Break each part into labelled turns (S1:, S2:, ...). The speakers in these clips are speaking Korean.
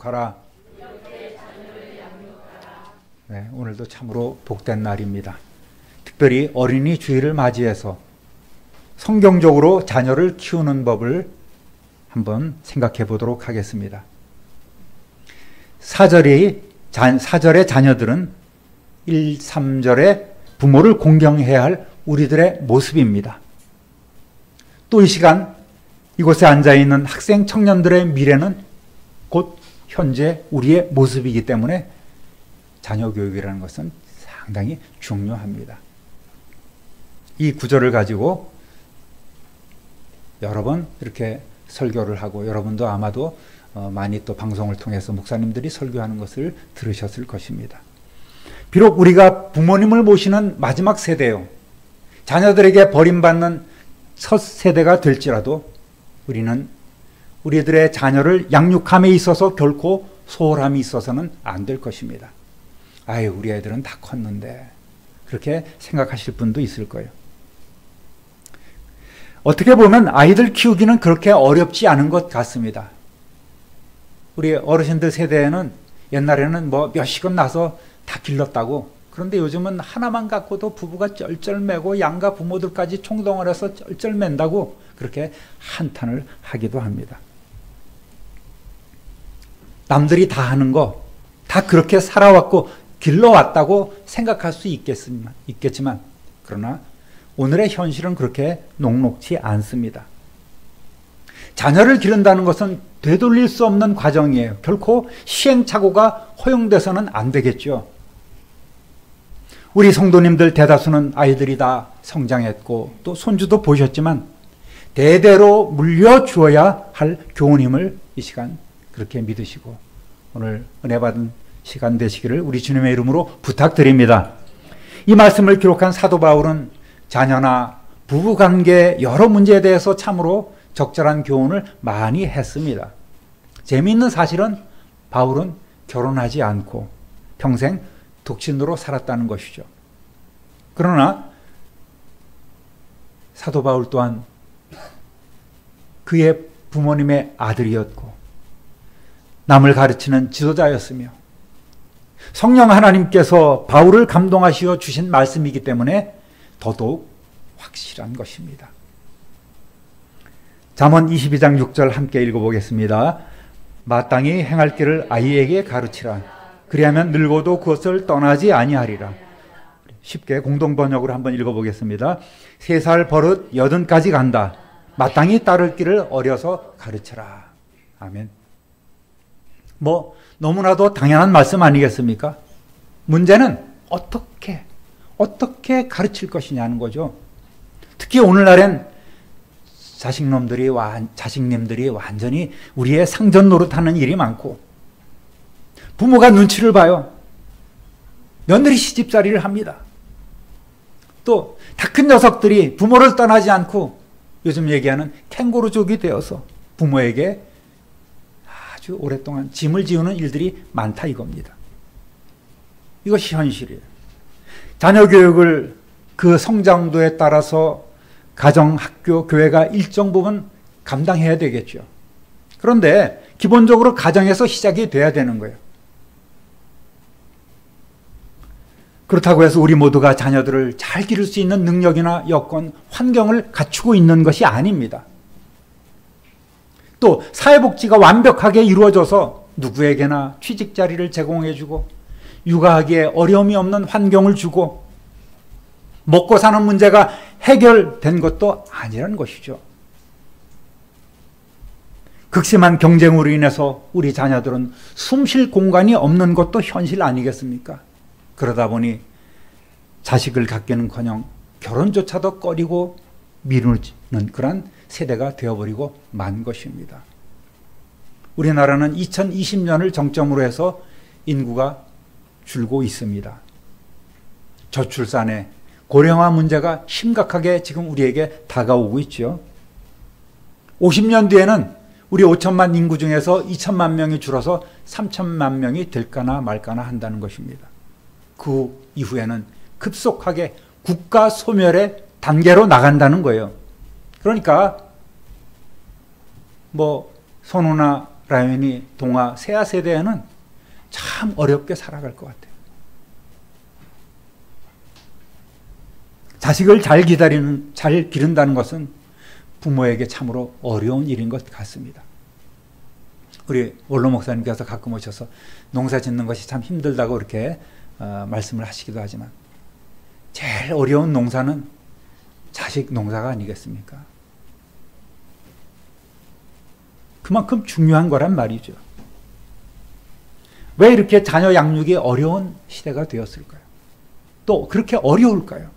S1: 양육하라. 네, 오늘도 참으로 복된 날입니다. 특별히 어린이 주일을 맞이해서 성경적으로 자녀를 키우는 법을 한번 생각해 보도록 하겠습니다. 4절의 자녀들은 1, 3절에 부모를 공경해야 할 우리들의 모습입니다. 또 이 시간 이곳에 앉아있는 학생 청년들의 미래는 곧 현재 우리의 모습이기 때문에 자녀 교육이라는 것은 상당히 중요합니다. 이 구절을 가지고 여러 번 이렇게 설교를 하고 여러분도 아마도 많이 또 방송을 통해서 목사님들이 설교하는 것을 들으셨을 것입니다. 비록 우리가 부모님을 모시는 마지막 세대요, 자녀들에게 버림받는 첫 세대가 될지라도 우리는 우리들의 자녀를 양육함에 있어서 결코 소홀함이 있어서는 안 될 것입니다. 아유, 우리 애들은 다 컸는데, 그렇게 생각하실 분도 있을 거예요. 어떻게 보면 아이들 키우기는 그렇게 어렵지 않은 것 같습니다. 우리 어르신들 세대에는 옛날에는 뭐 몇씩은 나서 다 길렀다고, 그런데 요즘은 하나만 갖고도 부부가 쩔쩔매고 양가 부모들까지 총동을 해서 쩔쩔맨다고 그렇게 한탄을 하기도 합니다. 남들이 다 하는 거, 다 그렇게 살아왔고 길러왔다고 생각할 수 있겠지만 그러나 오늘의 현실은 그렇게 녹록지 않습니다. 자녀를 기른다는 것은 되돌릴 수 없는 과정이에요. 결코 시행착오가 허용돼서는 안 되겠죠. 우리 성도님들 대다수는 아이들이 다 성장했고 또 손주도 보셨지만 대대로 물려주어야 할 교훈임을 이 시간 그렇게 믿으시고 오늘 은혜 받은 시간 되시기를 우리 주님의 이름으로 부탁드립니다. 이 말씀을 기록한 사도 바울은 자녀나 부부관계 여러 문제에 대해서 참으로 적절한 교훈을 많이 했습니다. 재미있는 사실은 바울은 결혼하지 않고 평생 독신으로 살았다는 것이죠. 그러나 사도 바울 또한 그의 부모님의 아들이었고 남을 가르치는 지도자였으며 성령 하나님께서 바울을 감동하시어 주신 말씀이기 때문에 더더욱 확실한 것입니다. 잠언 22장 6절 함께 읽어보겠습니다. 마땅히 행할 길을 아이에게 가르치라. 그리하면 늙어도 그것을 떠나지 아니하리라. 쉽게 공동번역으로 한번 읽어보겠습니다. 3살 버릇 80까지 간다. 마땅히 따를 길을 어려서 가르쳐라. 아멘. 뭐 너무나도 당연한 말씀 아니겠습니까? 문제는 어떻게 가르칠 것이냐는 거죠. 특히 오늘날엔 자식님들이 완전히 우리의 상전 노릇하는 일이 많고 부모가 눈치를 봐요. 며느리 시집살이를 합니다. 또 다 큰 녀석들이 부모를 떠나지 않고 요즘 얘기하는 캥거루족이 되어서 부모에게 아주 오랫동안 짐을 지우는 일들이 많다 이겁니다. 이것이 현실이에요. 자녀 교육을 그 성장도에 따라서 가정, 학교, 교회가 일정 부분 감당해야 되겠죠. 그런데 기본적으로 가정에서 시작이 돼야 되는 거예요. 그렇다고 해서 우리 모두가 자녀들을 잘 기를 수 있는 능력이나 여건, 환경을 갖추고 있는 것이 아닙니다. 또 사회복지가 완벽하게 이루어져서 누구에게나 취직 자리를 제공해주고 육아하기에 어려움이 없는 환경을 주고 먹고 사는 문제가 해결된 것도 아니라는 것이죠. 극심한 경쟁으로 인해서 우리 자녀들은 숨 쉴 공간이 없는 것도 현실 아니겠습니까? 그러다 보니 자식을 갖기는커녕 결혼조차도 꺼리고 미루는 그런 세대가 되어버리고 만 것입니다. 우리나라는 2020년을 정점으로 해서 인구가 줄고 있습니다. 저출산에 고령화 문제가 심각하게 지금 우리에게 다가오고 있죠. 50년 뒤에는 우리 5천만 인구 중에서 2천만 명이 줄어서 3천만 명이 될까나 말까나 한다는 것입니다. 그 이후에는 급속하게 국가 소멸의 단계로 나간다는 거예요. 그러니까 뭐 선호나 라연이 동화 세아 세대에는 참 어렵게 살아갈 것 같아요. 자식을 잘 기른다는 것은 부모에게 참으로 어려운 일인 것 같습니다. 우리 원로 목사님께서 가끔 오셔서 농사 짓는 것이 참 힘들다고 이렇게 말씀을 하시기도 하지만 제일 어려운 농사는 자식 농사가 아니겠습니까? 그만큼 중요한 거란 말이죠. 왜 이렇게 자녀 양육이 어려운 시대가 되었을까요? 또 그렇게 어려울까요?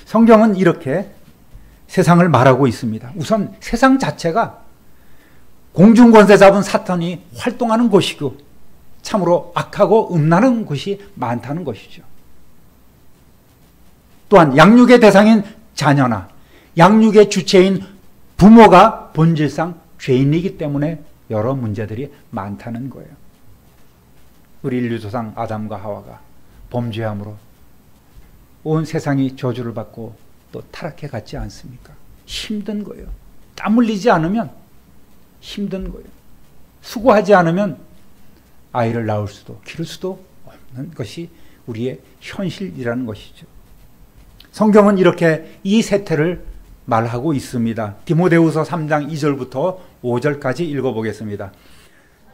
S1: 성경은 이렇게 세상을 말하고 있습니다. 우선 세상 자체가 공중권세 잡은 사탄이 활동하는 곳이고 참으로 악하고 음란한 곳이 많다는 것이죠. 또한 양육의 대상인 자녀나 양육의 주체인 부모가 본질상 죄인이기 때문에 여러 문제들이 많다는 거예요. 우리 인류 조상 아담과 하와가 범죄함으로 온 세상이 저주를 받고 또 타락해 갔지 않습니까? 힘든 거예요. 땀 흘리지 않으면 힘든 거예요. 수고하지 않으면 아이를 낳을 수도 기를 수도 없는 것이 우리의 현실이라는 것이죠. 성경은 이렇게 이 세태를 말하고 있습니다. 디모데후서 3장 2절부터 5절까지 읽어보겠습니다.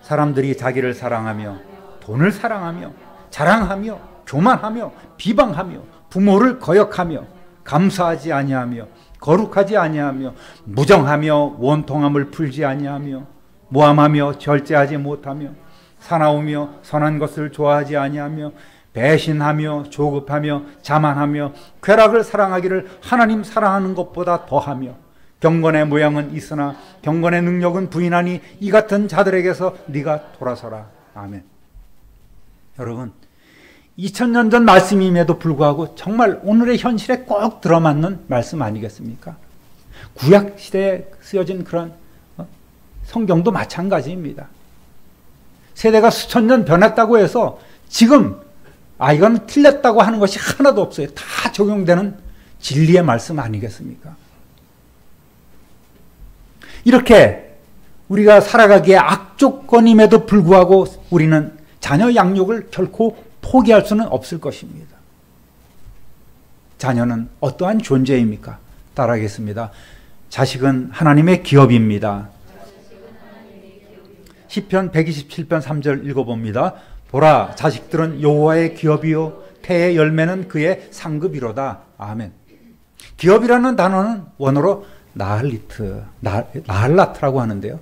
S1: 사람들이 자기를 사랑하며 돈을 사랑하며 자랑하며 교만하며 비방하며 부모를 거역하며 감사하지 아니하며 거룩하지 아니하며 무정하며 원통함을 풀지 아니하며 모함하며 절제하지 못하며 사나우며 선한 것을 좋아하지 아니하며 배신하며 조급하며 자만하며 쾌락을 사랑하기를 하나님 사랑하는 것보다 더하며 경건의 모양은 있으나 경건의 능력은 부인하니 이 같은 자들에게서 네가 돌아서라. 아멘. 여러분, 2000년 전 말씀임에도 불구하고 정말 오늘의 현실에 꼭 들어맞는 말씀 아니겠습니까? 구약 시대에 쓰여진 그런 성경도 마찬가지입니다. 세대가 수천 년 변했다고 해서 지금 이건 틀렸다고 하는 것이 하나도 없어요. 다 적용되는 진리의 말씀 아니겠습니까? 이렇게 우리가 살아가기에 악조건임에도 불구하고 우리는 자녀 양육을 결코 포기할 수는 없을 것입니다. 자녀는 어떠한 존재입니까? 따라하겠습니다. 자식은 하나님의 기업입니다. 시편 127편 3절 읽어봅니다. 보라, 자식들은 여호와의 기업이요 태의 열매는 그의 상급이로다. 아멘. 기업이라는 단어는 원어로 나할라트라고 하는데요.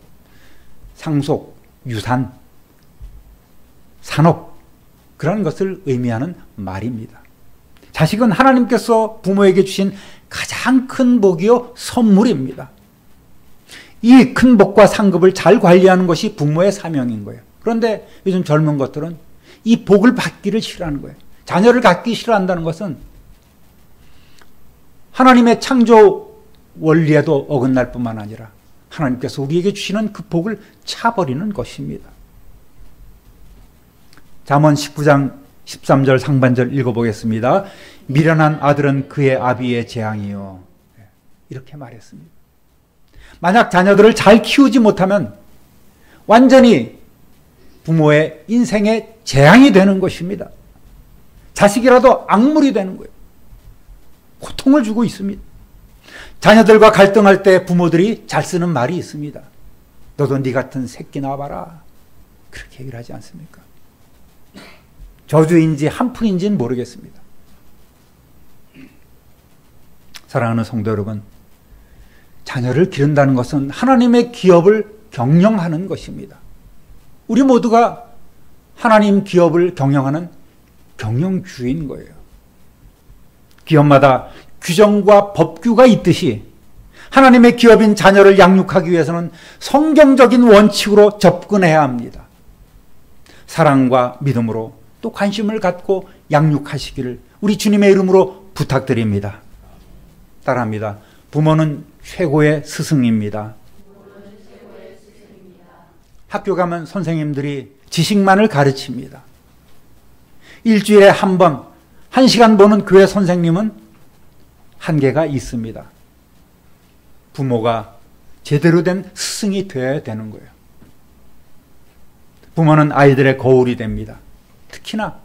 S1: 상속, 유산, 산업 그런 것을 의미하는 말입니다. 자식은 하나님께서 부모에게 주신 가장 큰 복이요 선물입니다. 이 큰 복과 상급을 잘 관리하는 것이 부모의 사명인 거예요. 그런데 요즘 젊은 것들은 이 복을 받기를 싫어하는 거예요. 자녀를 갖기 싫어한다는 것은 하나님의 창조 원리에도 어긋날 뿐만 아니라 하나님께서 우리에게 주시는 그 복을 차버리는 것입니다. 잠언 19장 13절 상반절 읽어보겠습니다. 미련한 아들은 그의 아비의 재앙이요. 이렇게 말했습니다. 만약 자녀들을 잘 키우지 못하면 완전히 부모의 인생의 재앙이 되는 것입니다. 자식이라도 악물이 되는 거예요. 고통을 주고 있습니다. 자녀들과 갈등할 때 부모들이 잘 쓰는 말이 있습니다. 너도 네 같은 새끼 낳아봐라. 그렇게 얘기를 하지 않습니까? 저주인지 한푼인지는 모르겠습니다. 사랑하는 성도 여러분, 자녀를 기른다는 것은 하나님의 기업을 경영하는 것입니다. 우리 모두가 하나님 기업을 경영하는 경영주인 거예요. 기업마다 규정과 법규가 있듯이 하나님의 기업인 자녀를 양육하기 위해서는 성경적인 원칙으로 접근해야 합니다. 사랑과 믿음으로 또 관심을 갖고 양육하시기를 우리 주님의 이름으로 부탁드립니다. 따라합니다. 부모는 최고의 스승입니다. 학교 가면 선생님들이 지식만을 가르칩니다. 일주일에 한 번, 1시간 보는 교회 선생님은 한계가 있습니다. 부모가 제대로 된 스승이 되어야 되는 거예요. 부모는 아이들의 거울이 됩니다. 특히나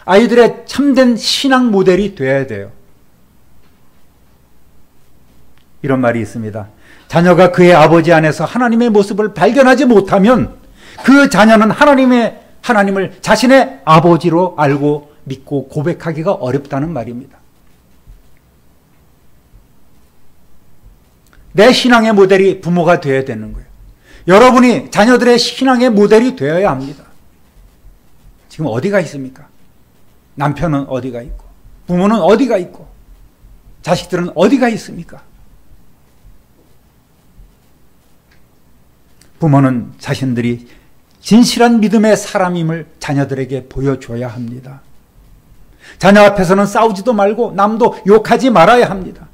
S1: 아이들의 참된 신앙 모델이 되어야 돼요. 이런 말이 있습니다. 자녀가 그의 아버지 안에서 하나님의 모습을 발견하지 못하면 그 자녀는 하나님을 자신의 아버지로 알고 믿고 고백하기가 어렵다는 말입니다. 내 신앙의 모델이 부모가 되어야 되는 거예요. 여러분이 자녀들의 신앙의 모델이 되어야 합니다. 지금 어디가 있습니까? 남편은 어디가 있고, 부모는 어디가 있고, 자식들은 어디가 있습니까? 부모는 자신들이 진실한 믿음의 사람임을 자녀들에게 보여줘야 합니다. 자녀 앞에서는 싸우지도 말고 남도 욕하지 말아야 합니다.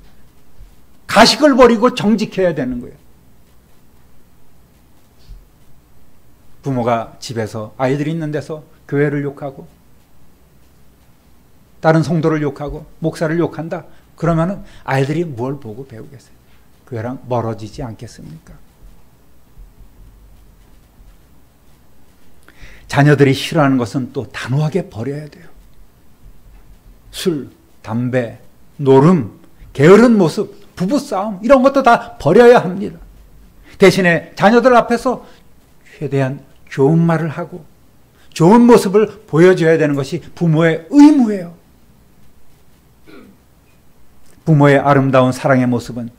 S1: 가식을 버리고 정직해야 되는 거예요. 부모가 집에서 아이들이 있는 데서 교회를 욕하고 다른 성도를 욕하고 목사를 욕한다. 그러면 아이들이 뭘 보고 배우겠어요? 교회랑 멀어지지 않겠습니까? 자녀들이 싫어하는 것은 또 단호하게 버려야 돼요. 술, 담배, 노름, 게으른 모습, 부부싸움 이런 것도 다 버려야 합니다. 대신에 자녀들 앞에서 최대한 좋은 말을 하고 좋은 모습을 보여줘야 되는 것이 부모의 의무예요. 부모의 아름다운 사랑의 모습은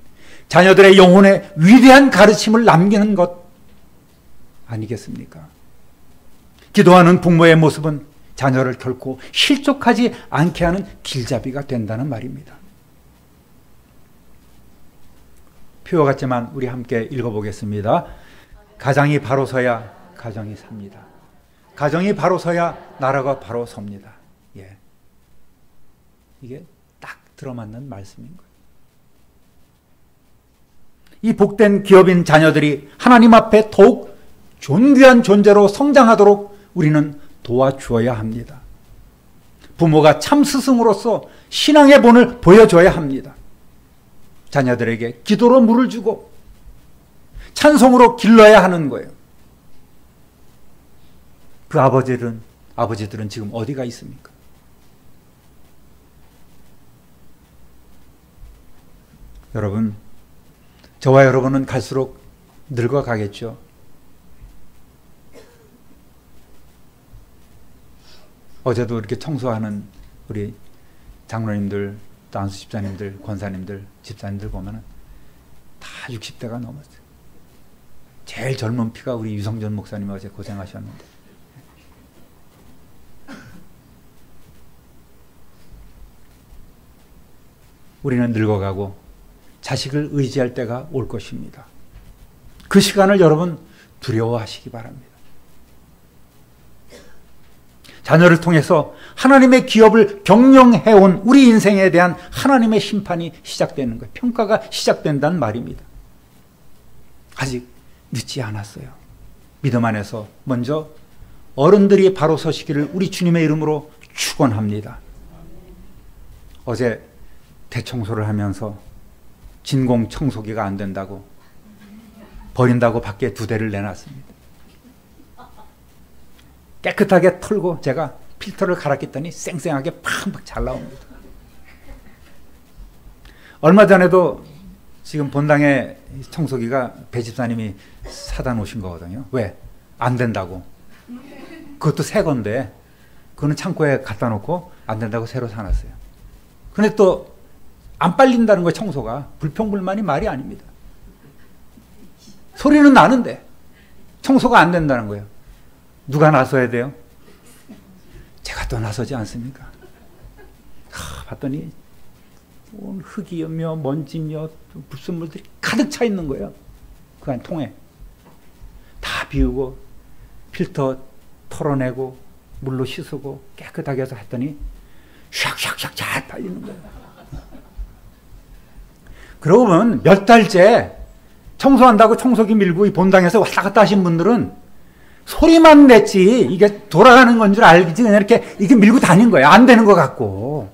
S1: 자녀들의 영혼에 위대한 가르침을 남기는 것 아니겠습니까? 기도하는 부모의 모습은 자녀를 결코 실족하지 않게 하는 길잡이가 된다는 말입니다. 표와 같지만 우리 함께 읽어보겠습니다. 가장이 바로 서야 가정이 삽니다. 가정이 바로 서야 나라가 바로 섭니다. 예. 이게 딱 들어맞는 말씀인 거예요. 이 복된 기업인 자녀들이 하나님 앞에 더욱 존귀한 존재로 성장하도록 우리는 도와주어야 합니다. 부모가 참 스승으로서 신앙의 본을 보여줘야 합니다. 자녀들에게 기도로 물을 주고 찬송으로 길러야 하는 거예요. 그 아버지들은 지금 어디가 있습니까? 여러분, 저와 여러분은 갈수록 늙어가겠죠. 어제도 이렇게 청소하는 우리 장로님들, 또 안수 집사님들, 권사님들, 집사님들 보면은 다 60대가 넘었어요. 제일 젊은 피가 우리 유성전 목사님이 어제 고생하셨는데. 우리는 늙어가고 자식을 의지할 때가 올 것입니다. 그 시간을 여러분 두려워하시기 바랍니다. 자녀를 통해서 하나님의 기업을 경영해온 우리 인생에 대한 하나님의 심판이 시작되는 거예요. 평가가 시작된다는 말입니다. 아직 늦지 않았어요. 믿음 안에서 먼저 어른들이 바로 서시기를 우리 주님의 이름으로 축원합니다. 어제 대청소를 하면서 진공 청소기가 안 된다고 버린다고 밖에 2대를 내놨습니다. 깨끗하게 털고 제가 필터를 갈았더니 쌩쌩하게 팍팍 잘 나옵니다. 얼마 전에도 지금 본당에 청소기가 배 집사님이 사다 놓으신 거거든요. 왜? 안 된다고. 그것도 새 건데 그거는 창고에 갖다 놓고 안 된다고 새로 사놨어요. 그런데 또 안 빨린다는 거예요. 청소가. 불평불만이 말이 아닙니다. 소리는 나는데 청소가 안 된다는 거예요. 누가 나서야 돼요? 제가 또 나서지 않습니까? 봤더니 흙이며 먼지며 불순물들이 가득 차 있는 거예요. 그 안 통에. 다 비우고 필터 털어내고 물로 씻고 깨끗하게 해서 했더니 샥샥샥 잘 빨리는 거예요. 그러고 보면 몇 달째 청소한다고 청소기 밀고 이 본당에서 왔다 갔다 하신 분들은 소리만 냈지 이게 돌아가는 건 줄 알지 그냥 이렇게 밀고 다닌 거예요. 안 되는 것 같고.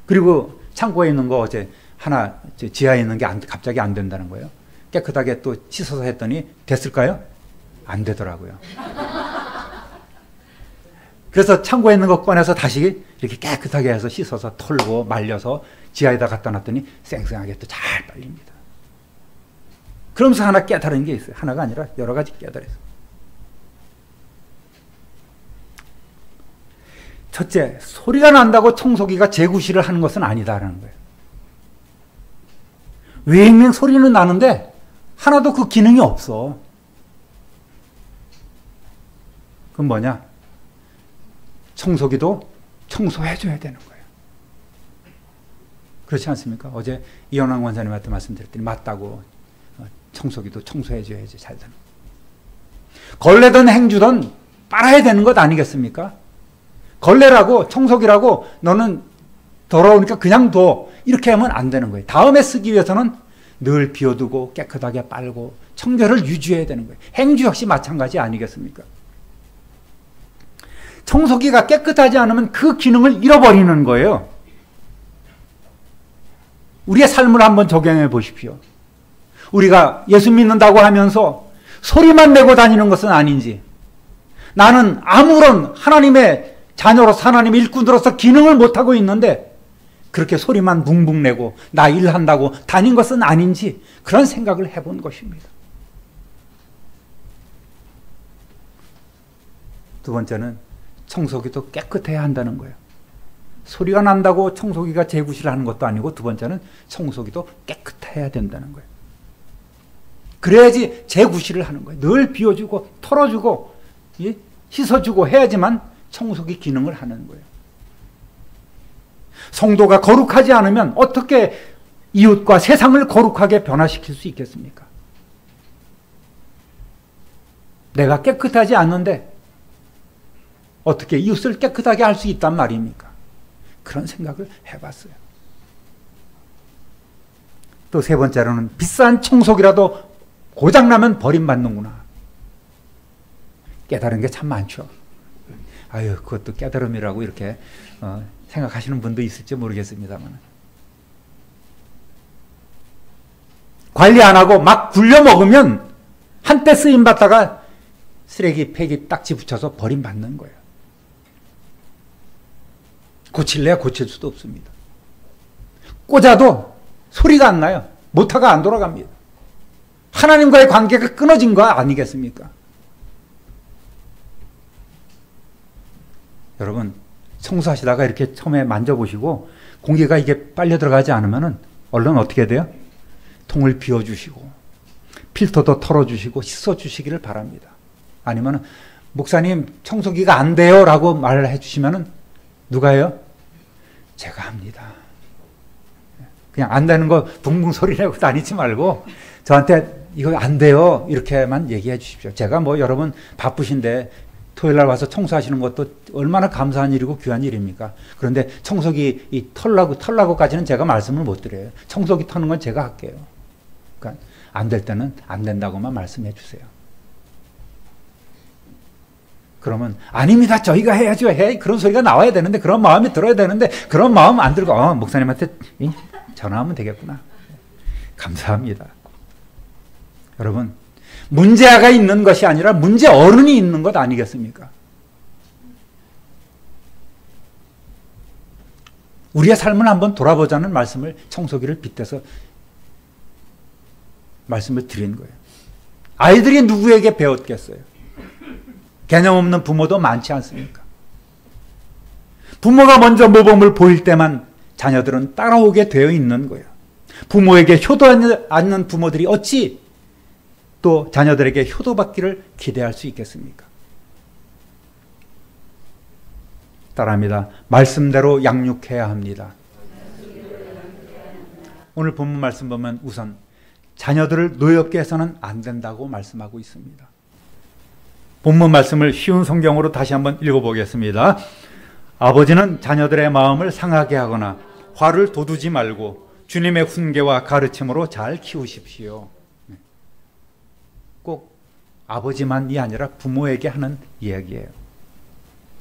S1: 그리고 창고에 있는 거 어제 하나 지하에 있는 게 갑자기 안 된다는 거예요. 깨끗하게 또 씻어서 했더니 됐을까요? 안 되더라고요. 그래서 창고에 있는 거 꺼내서 다시 이렇게 깨끗하게 해서 씻어서 털고 말려서 지하에다 갖다 놨더니 쌩쌩하게 또 잘 빨립니다. 그러면서 하나 깨달은 게 있어요. 하나가 아니라 여러 가지 깨달았어요. 첫째, 소리가 난다고 청소기가 재구시를 하는 것은 아니다라는 거예요. 웽웽 소리는 나는데 하나도 그 기능이 없어. 그건 뭐냐? 청소기도 청소해줘야 되는 거예요. 그렇지 않습니까? 어제 이현왕 원사님한테 말씀드렸더니 맞다고. 청소기도 청소해줘야지 잘 되는 거예요. 걸레든 행주든 빨아야 되는 것 아니겠습니까? 걸레라고 청소기라고 너는 더러우니까 그냥 둬. 이렇게 하면 안 되는 거예요. 다음에 쓰기 위해서는 늘 비워두고 깨끗하게 빨고 청결을 유지해야 되는 거예요. 행주 역시 마찬가지 아니겠습니까? 청소기가 깨끗하지 않으면 그 기능을 잃어버리는 거예요. 우리의 삶을 한번 적용해 보십시오. 우리가 예수 믿는다고 하면서 소리만 내고 다니는 것은 아닌지, 나는 아무런 하나님의 자녀로서 하나님의 일꾼으로서 기능을 못하고 있는데 그렇게 소리만 붕붕 내고 나 일한다고 다닌 것은 아닌지 그런 생각을 해본 것입니다. 두 번째는 청소기도 깨끗해야 한다는 거예요. 소리가 난다고 청소기가 재구시를 하는 것도 아니고, 두 번째는 청소기도 깨끗해야 된다는 거예요. 그래야지 재구시를 하는 거예요. 늘 비워주고 털어주고 씻어주고 해야지만 청소기 기능을 하는 거예요. 성도가 거룩하지 않으면 어떻게 이웃과 세상을 거룩하게 변화시킬 수 있겠습니까? 내가 깨끗하지 않는데 어떻게 이웃을 깨끗하게 할 수 있단 말입니까? 그런 생각을 해봤어요. 또 세 번째로는 비싼 청소기라도 고장나면 버림받는구나. 깨달은 게 참 많죠. 아유, 그것도 깨달음이라고 이렇게 생각하시는 분도 있을지 모르겠습니다만, 관리 안 하고 막 굴려 먹으면 한때 쓰임 받다가 쓰레기 폐기 딱지 붙여서 버림받는 거예요. 고칠래야 고칠 수도 없습니다. 꽂아도 소리가 안 나요. 모터가 안 돌아갑니다. 하나님과의 관계가 끊어진 거 아니겠습니까? 여러분, 청소하시다가 이렇게 처음에 만져보시고 공기가 이게 빨려 들어가지 않으면 얼른 어떻게 돼요? 통을 비워주시고 필터도 털어주시고 씻어주시기를 바랍니다. 아니면 목사님 청소기가 안 돼요 라고 말을 해주시면 누가 해요? 제가 합니다. 그냥 안 되는 거 붕붕 소리 내고 다니지 말고 저한테 이거 안 돼요 이렇게만 얘기해 주십시오. 제가 뭐 여러분 바쁘신데 토요일 날 와서 청소하시는 것도 얼마나 감사한 일이고 귀한 일입니까? 그런데 청소기 이 털라고까지는 제가 말씀을 못 드려요. 청소기 터는 건 제가 할게요. 그러니까 안 될 때는 안 된다고만 말씀해 주세요. 그러면 아닙니다. 저희가 해야죠. 그런 소리가 나와야 되는데 그런 마음이 들어야 되는데 그런 마음 안 들고 목사님한테 전화하면 되겠구나. 감사합니다. 여러분, 문제아가 있는 것이 아니라 문제 어른이 있는 것 아니겠습니까? 우리의 삶을 한번 돌아보자는 말씀을 청소기를 빗대서 말씀을 드린 거예요. 아이들이 누구에게 배웠겠어요? 개념 없는 부모도 많지 않습니까? 부모가 먼저 모범을 보일 때만 자녀들은 따라오게 되어 있는 거예요. 부모에게 효도하지 않는 부모들이 어찌 또 자녀들에게 효도받기를 기대할 수 있겠습니까? 따라합니다. 말씀대로 양육해야 합니다. 오늘 본문 말씀 보면 우선 자녀들을 노엽게 해서는 안 된다고 말씀하고 있습니다. 본문 말씀을 쉬운 성경으로 다시 한번 읽어보겠습니다. 아버지는 자녀들의 마음을 상하게 하거나 화를 돋우지 말고 주님의 훈계와 가르침으로 잘 키우십시오. 꼭 아버지만이 아니라 부모에게 하는 이야기예요.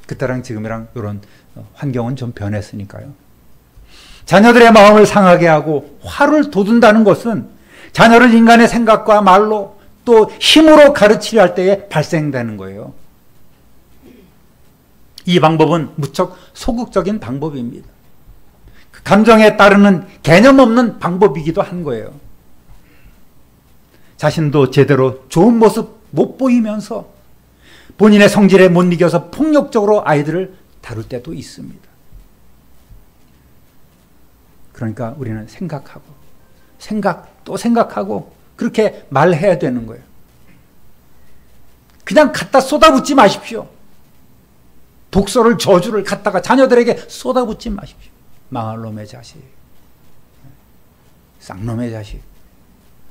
S1: 그때랑 지금이랑 이런 환경은 좀 변했으니까요. 자녀들의 마음을 상하게 하고 화를 돋운다는 것은 자녀를 인간의 생각과 말로 또 힘으로 가르치려 할 때에 발생되는 거예요. 이 방법은 무척 소극적인 방법입니다. 감정에 따르는 개념 없는 방법이기도 한 거예요. 자신도 제대로 좋은 모습 못 보이면서 본인의 성질에 못 이겨서 폭력적으로 아이들을 다룰 때도 있습니다. 그러니까 우리는 또 생각하고 그렇게 말해야 되는 거예요. 그냥 갖다 쏟아붓지 마십시오. 독소를, 저주를 갖다가 자녀들에게 쏟아붓지 마십시오. 망할 놈의 자식, 쌍놈의 자식,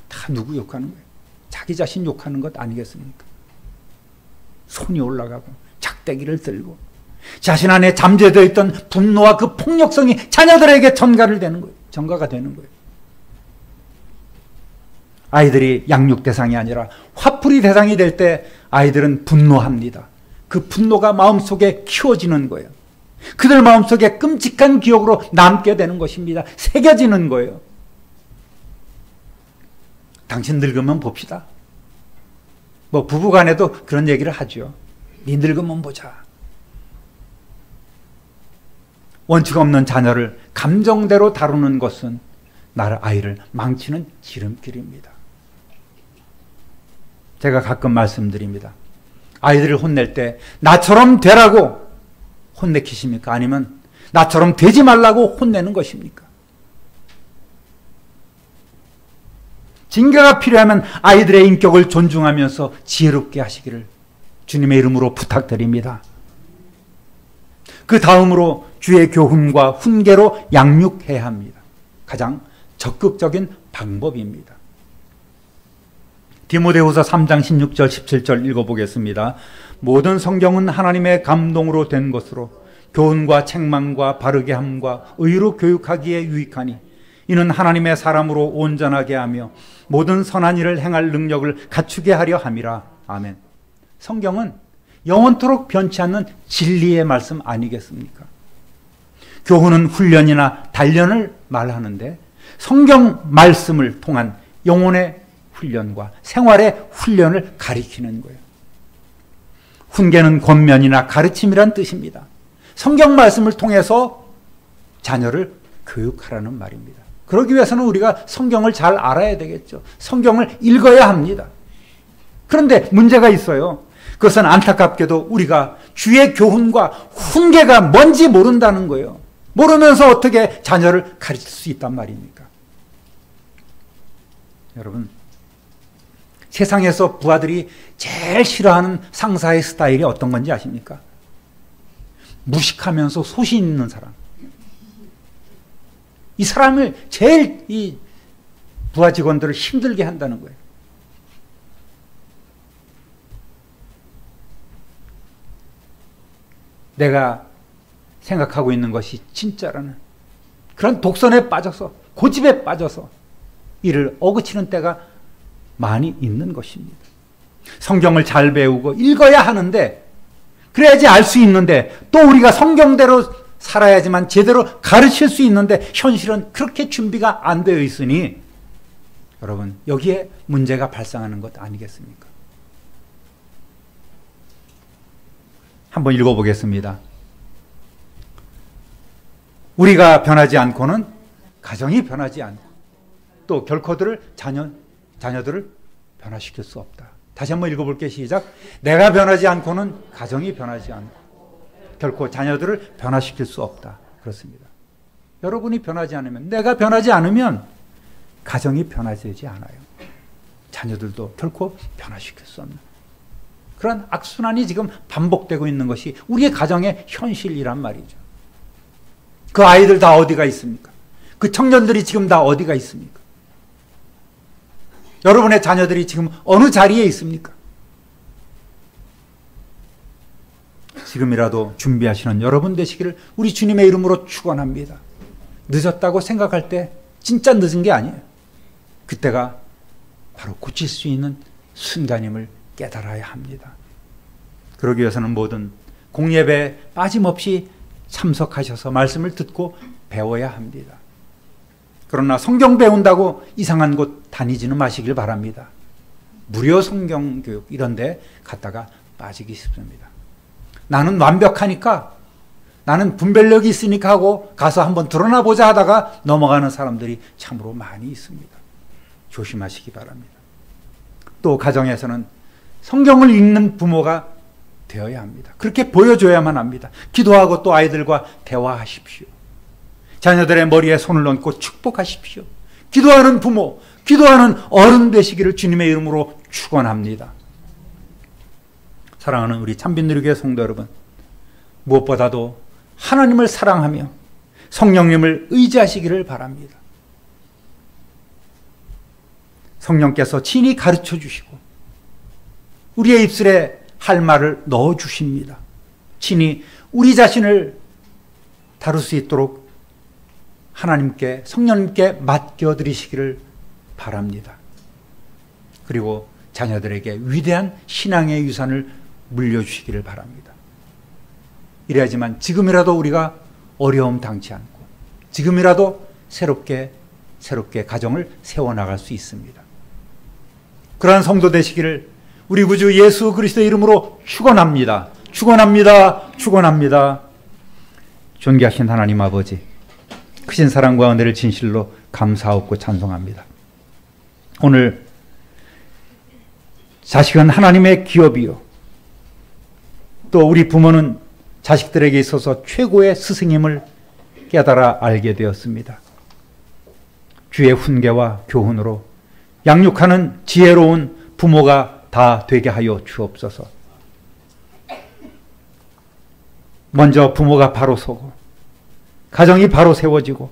S1: 다 누구 욕하는 거예요? 자기 자신 욕하는 것 아니겠습니까? 손이 올라가고 작대기를 들고 자신 안에 잠재되어 있던 분노와 그 폭력성이 자녀들에게 전가가 되는 거예요. 아이들이 양육 대상이 아니라 화풀이 대상이 될 때 아이들은 분노합니다. 그 분노가 마음속에 키워지는 거예요. 그들 마음속에 끔찍한 기억으로 남게 되는 것입니다. 새겨지는 거예요. 당신 늙으면 봅시다. 뭐 부부간에도 그런 얘기를 하죠. 네 늙으면 보자. 원칙 없는 자녀를 감정대로 다루는 것은 나를 아이를 망치는 지름길입니다. 제가 가끔 말씀드립니다. 아이들을 혼낼 때 나처럼 되라고 혼내키십니까? 아니면 나처럼 되지 말라고 혼내는 것입니까? 징계가 필요하면 아이들의 인격을 존중하면서 지혜롭게 하시기를 주님의 이름으로 부탁드립니다. 그 다음으로 주의 교훈과 훈계로 양육해야 합니다. 가장 적극적인 방법입니다. 디모데후서 3장 16절 17절 읽어보겠습니다. 모든 성경은 하나님의 감동으로 된 것으로 교훈과 책망과 바르게 함과 의로 교육하기에 유익하니 이는 하나님의 사람으로 온전하게 하며 모든 선한 일을 행할 능력을 갖추게 하려 함이라. 아멘. 성경은 영원토록 변치 않는 진리의 말씀 아니겠습니까? 교훈은 훈련이나 단련을 말하는데 성경 말씀을 통한 영혼의 훈련과 생활의 훈련을 가리키는 거예요. 훈계는 권면이나 가르침이란 뜻입니다. 성경 말씀을 통해서 자녀를 교육하라는 말입니다. 그러기 위해서는 우리가 성경을 잘 알아야 되겠죠. 성경을 읽어야 합니다. 그런데 문제가 있어요. 그것은 안타깝게도 우리가 주의 교훈과 훈계가 뭔지 모른다는 거예요. 모르면서 어떻게 자녀를 가르칠 수 있단 말입니까? 여러분, 세상에서 부하들이 제일 싫어하는 상사의 스타일이 어떤 건지 아십니까? 무식하면서 소신 있는 사람. 이 사람을 제일 이 부하 직원들을 힘들게 한다는 거예요. 내가 생각하고 있는 것이 진짜라는 그런 독선에 빠져서 고집에 빠져서 이를 어그치는 때가 많이 있는 것입니다. 성경을 잘 배우고 읽어야 하는데 그래야지 알 수 있는데 또 우리가 성경대로 살아야지만 제대로 가르칠 수 있는데 현실은 그렇게 준비가 안 되어 있으니 여러분 여기에 문제가 발생하는 것 아니겠습니까? 한번 읽어보겠습니다. 우리가 변하지 않고는 가정이 변하지 않고 또 결코 자녀들을 변화시킬 수 없다. 다시 한번 읽어볼게요. 시작. 내가 변하지 않고는 가정이 변하지 않고 결코 자녀들을 변화시킬 수 없다. 그렇습니다. 여러분이 변하지 않으면, 내가 변하지 않으면 가정이 변화되지 않아요. 자녀들도 결코 변화시킬 수 없는 그런 악순환이 지금 반복되고 있는 것이 우리의 가정의 현실이란 말이죠. 그 아이들 다 어디가 있습니까? 그 청년들이 지금 다 어디가 있습니까? 여러분의 자녀들이 지금 어느 자리에 있습니까? 지금이라도 준비하시는 여러분 되시기를 우리 주님의 이름으로 축원합니다. 늦었다고 생각할 때 진짜 늦은 게 아니에요. 그때가 바로 고칠 수 있는 순간임을 깨달아야 합니다. 그러기 위해서는 모든 공예배에 빠짐없이 참석하셔서 말씀을 듣고 배워야 합니다. 그러나 성경 배운다고 이상한 곳 다니지는 마시길 바랍니다. 무료 성경 교육 이런 데 갔다가 빠지기 쉽습니다. 나는 완벽하니까, 나는 분별력이 있으니까 하고 가서 한번 드러나 보자 하다가 넘어가는 사람들이 참으로 많이 있습니다. 조심하시기 바랍니다. 또 가정에서는 성경을 읽는 부모가 되어야 합니다. 그렇게 보여줘야만 합니다. 기도하고 또 아이들과 대화하십시오. 자녀들의 머리에 손을 얹고 축복하십시오. 기도하는 부모, 기도하는 어른 되시기를 주님의 이름으로 축원합니다. 사랑하는 우리 참빛누리교회 성도 여러분, 무엇보다도 하나님을 사랑하며 성령님을 의지하시기를 바랍니다. 성령께서 친히 가르쳐 주시고 우리의 입술에 할 말을 넣어 주십니다. 친히 우리 자신을 다룰 수 있도록 하나님께, 성령님께 맡겨드리시기를 바랍니다. 그리고 자녀들에게 위대한 신앙의 유산을 물려주시기를 바랍니다. 이래야지만 지금이라도 우리가 어려움 당치 않고 지금이라도 새롭게 가정을 세워나갈 수 있습니다. 그러한 성도 되시기를 우리 구주 예수 그리스도의 이름으로 축원합니다. 축원합니다. 축원합니다. 존귀하신 하나님 아버지, 크신 사랑과 은혜를 진실로 감사하고 찬송합니다. 오늘 자식은 하나님의 기업이요, 또 우리 부모는 자식들에게 있어서 최고의 스승임을 깨달아 알게 되었습니다. 주의 훈계와 교훈으로 양육하는 지혜로운 부모가 다 되게 하여 주옵소서. 먼저 부모가 바로 서고 가정이 바로 세워지고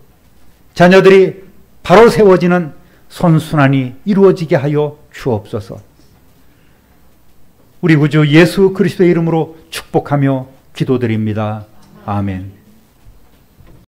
S1: 자녀들이 바로 세워지는 선순환이 이루어지게 하여 주옵소서. 우리 구주 예수 그리스도의 이름으로 축복하며 기도드립니다. 아멘.